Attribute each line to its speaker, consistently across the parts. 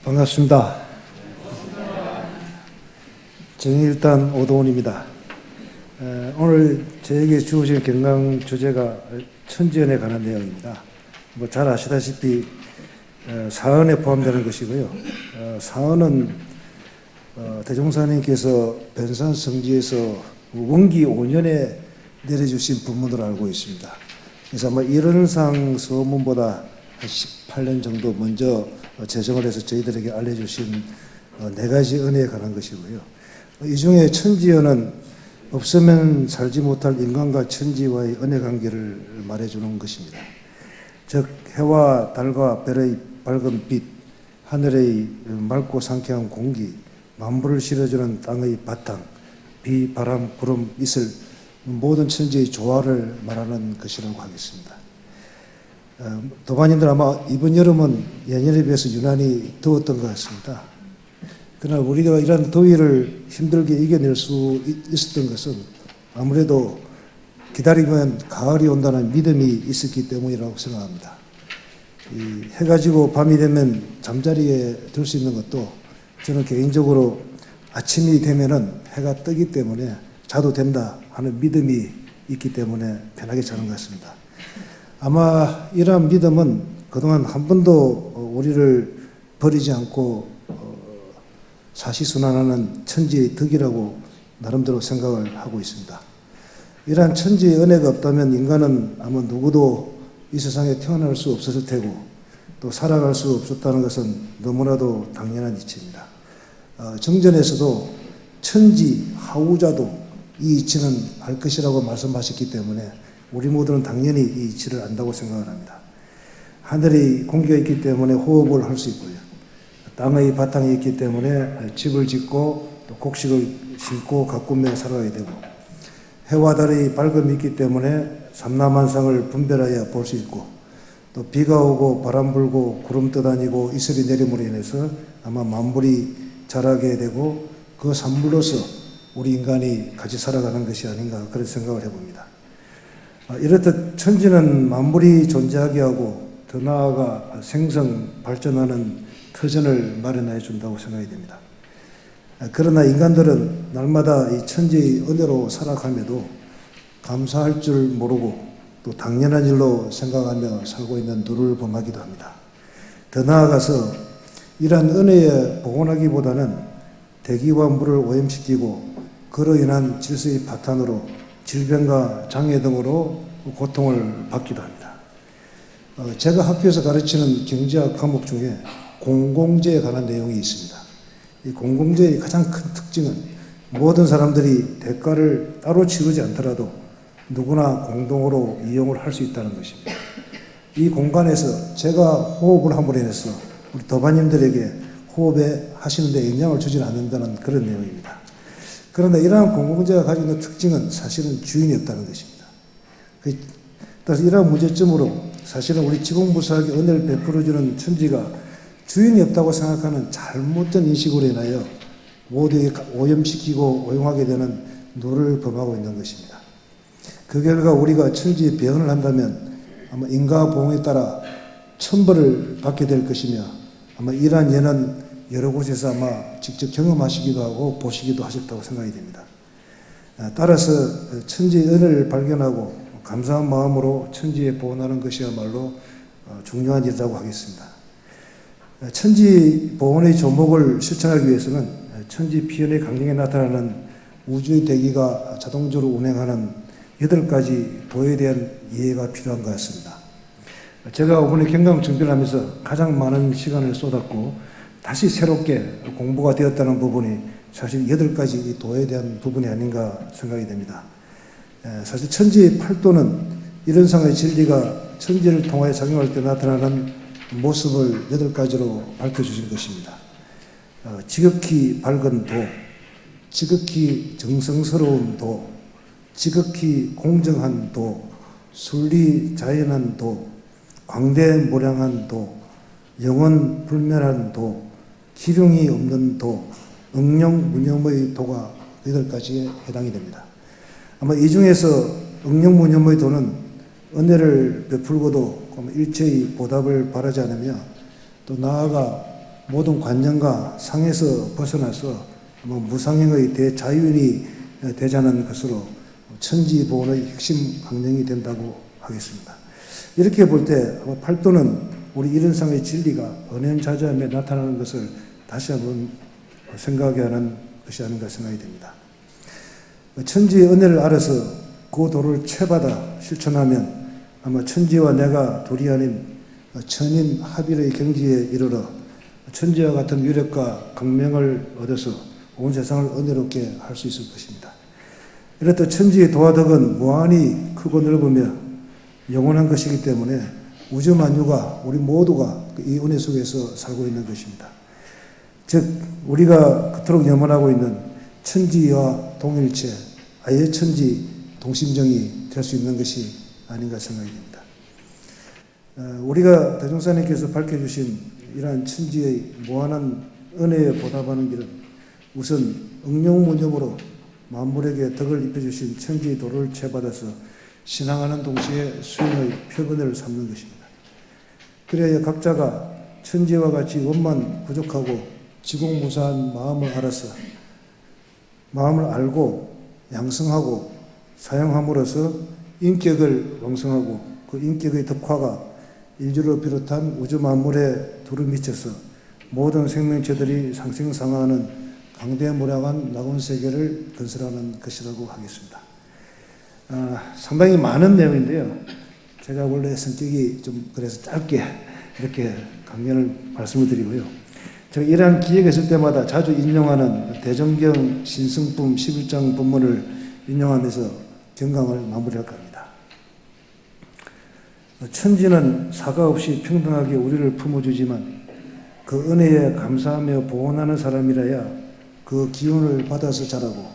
Speaker 1: 반갑습니다. 정일단 오도원입니다. 오늘 저에게 주어진 경강 주제가 천지연에 관한 내용입니다. 잘 아시다시피 사언에 포함되는 것이고요. 사언은 대종사님께서 변산 성지에서 원기 5년에 내려주신 법문으로 알고 있습니다. 그래서 아마 일원상 서문보다 한 18년 정도 먼저 제정을 해서 저희들에게 알려주신 4가지 은혜에 관한 것이고요. 이 중에 천지연은 없으면 살지 못할 인간과 천지와의 은혜 관계를 말해주는 것입니다. 즉 해와 달과 별의 밝은 빛, 하늘의 맑고 상쾌한 공기, 만물을 실어주는 땅의 바탕, 비, 바람, 구름, 이슬, 모든 천지의 조화를 말하는 것이라고 하겠습니다. 도반님들 아마 이번 여름은 예년에 비해서 유난히 더웠던 것 같습니다. 그러나 우리가 이런 더위를 힘들게 이겨낼 수 있었던 것은 아무래도 기다리면 가을이 온다는 믿음이 있었기 때문이라고 생각합니다. 해가 지고 밤이 되면 잠자리에 들 수 있는 것도 저는 개인적으로 아침이 되면은 해가 뜨기 때문에 자도 된다 하는 믿음이 있기 때문에 편하게 자는 것 같습니다. 아마 이러한 믿음은 그동안 한 번도 우리를 버리지 않고 사시순환하는 천지의 덕이라고 나름대로 생각을 하고 있습니다. 이러한 천지의 은혜가 없다면 인간은 아마 누구도 이 세상에 태어날 수 없었을 테고 또 살아갈 수 없었다는 것은 너무나도 당연한 이치입니다. 정전에서도 천지 하우자도 이 이치는 알 것이라고 말씀하셨기 때문에 우리 모두는 당연히 이 이치를 안다고 생각을 합니다. 하늘이 공기가 있기 때문에 호흡을 할 수 있고요. 땅의 바탕이 있기 때문에 집을 짓고 또 곡식을 심고 가꾸며 살아가야 되고, 해와 달의 밝음이 있기 때문에 삼라만상을 분별하여 볼 수 있고, 또 비가 오고 바람 불고 구름 떠다니고 이슬이 내림으로 인해서 아마 만물이 자라게 되고 그 산물로서 우리 인간이 같이 살아가는 것이 아닌가 그런 생각을 해봅니다. 이렇듯 천지는 만물이 존재하게 하고 더 나아가 생성 발전하는 터전을 마련해 준다고 생각이 됩니다. 그러나 인간들은 날마다 이 천지의 은혜로 살아감에도 감사할 줄 모르고 또 당연한 일로 생각하며 살고 있는 누를 범하기도 합니다. 더 나아가서 이러한 은혜에 복원하기보다는 대기와 물을 오염시키고 그로 인한 질서의 파탄으로 질병과 장애 등으로 고통을 받기도 합니다. 제가 학교에서 가르치는 경제학 과목 중에 공공재에 관한 내용이 있습니다. 이 공공재의 가장 큰 특징은 모든 사람들이 대가를 따로 치르지 않더라도 누구나 공동으로 이용을 할 수 있다는 것입니다. 이 공간에서 제가 호흡을 함으로 인해서 우리 도반님들에게 호흡에 하시는 데 영향을 주지 않는다는 그런 내용입니다. 그런데 이러한 공공재가 가지고 있는 특징은 사실은 주인이 없다는 것입니다. 따라서 이러한 문제점으로 사실은 우리 지공무사하게 은혜를 베풀어주는 천지가 주인이 없다고 생각하는 잘못된 인식으로 인하여 모두에게 오염시키고 오용하게 되는 누를 범하고 있는 것입니다. 그 결과 우리가 천지에 배언을 한다면 아마 인과보응에 따라 천벌을 받게 될 것이며 아마 이러한 예는 여러 곳에서 아마 직접 경험하시기도 하고 보시기도 하셨다고 생각이 됩니다. 따라서 천지의 은혜를 발견하고 감사한 마음으로 천지에 보온하는 것이야말로 중요한 일이라고 하겠습니다. 천지 보온의 조목을 실천하기 위해서는 천지 피연의 강령에 나타나는 우주의 대기가 자동적으로 운행하는 8가지 도에 대한 이해가 필요한 것 같습니다. 제가 이번에 경강 준비를 하면서 가장 많은 시간을 쏟았고 다시 새롭게 공부가 되었다는 부분이 사실 8가지 도에 대한 부분이 아닌가 생각이 됩니다. 사실 천지의 팔도는 이런상의 진리가 천지를 통하여 작용할 때 나타나는 모습을 8가지로 밝혀주신 것입니다. 지극히 밝은 도, 지극히 정성스러운 도, 지극히 공정한 도, 순리자연한 도, 광대무량한 도, 영원 불멸한 도, 기륭이 없는 도, 응용무념의 도가 8가지에 해당이 됩니다. 아마 이 중에서 응용무념의 도는 은혜를 베풀고도 일체의 보답을 바라지 않으며 또 나아가 모든 관념과 상에서 벗어나서 무상행의 대자연이 되자는 것으로 천지보원의 핵심 강령이 된다고 하겠습니다. 이렇게 볼 때 팔도는 우리 일은상의 진리가 언연자자함에 나타나는 것을 다시 한번 생각하게 하는 것이 아닌가 생각이 됩니다. 천지의 은혜를 알아서 그 도를 채받아 실천하면 아마 천지와 내가 둘이 아닌 천인 합일의 경지에 이르러 천지와 같은 위력과 강명을 얻어서 온 세상을 은혜롭게 할 수 있을 것입니다. 이렇듯 천지의 도화덕은 무한히 크고 넓으며 영원한 것이기 때문에 우주 만유가 우리 모두가 이 은혜 속에서 살고 있는 것입니다. 즉 우리가 그토록 염원하고 있는 천지와 동일체, 아예 천지 동심정이 될 수 있는 것이 아닌가 생각이 됩니다. 우리가 대종사님께서 밝혀주신 이러한 천지의 무한한 은혜에 보답하는 길은 우선 응용무념으로 만물에게 덕을 입혀주신 천지의 도를 채받아서 신앙하는 동시에 수행의 표본을 삼는 것입니다. 그래야 각자가 천지와 같이 원만 부족하고 지공무사한 마음을 알아서 마음을 알고 양성하고 사용함으로써 인격을 왕성하고 그 인격의 덕화가 인류를 비롯한 우주 만물에 두루 미쳐서 모든 생명체들이 상생상하는 강대무량한 낙원 세계를 건설하는 것이라고 하겠습니다. 상당히 많은 내용인데요. 제가 원래 성격이 좀 그래서 짧게 이렇게 강연을 말씀을 드리고요. 제가 이러한 기회가 있을 때마다 자주 인용하는 대정경 신승품 11장 본문을 인용하면서 경강을 마무리할까 합니다. 천지는 사과 없이 평등하게 우리를 품어주지만 그 은혜에 감사하며 보온하는 사람이라야 그 기운을 받아서 자라고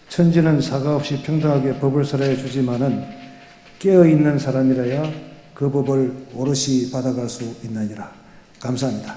Speaker 1: 천지는 사과 없이 평등하게 법을 설하여 주지만은 깨어있는 사람이라야 그 법을 오롯이 받아갈 수 있느니라. 감사합니다.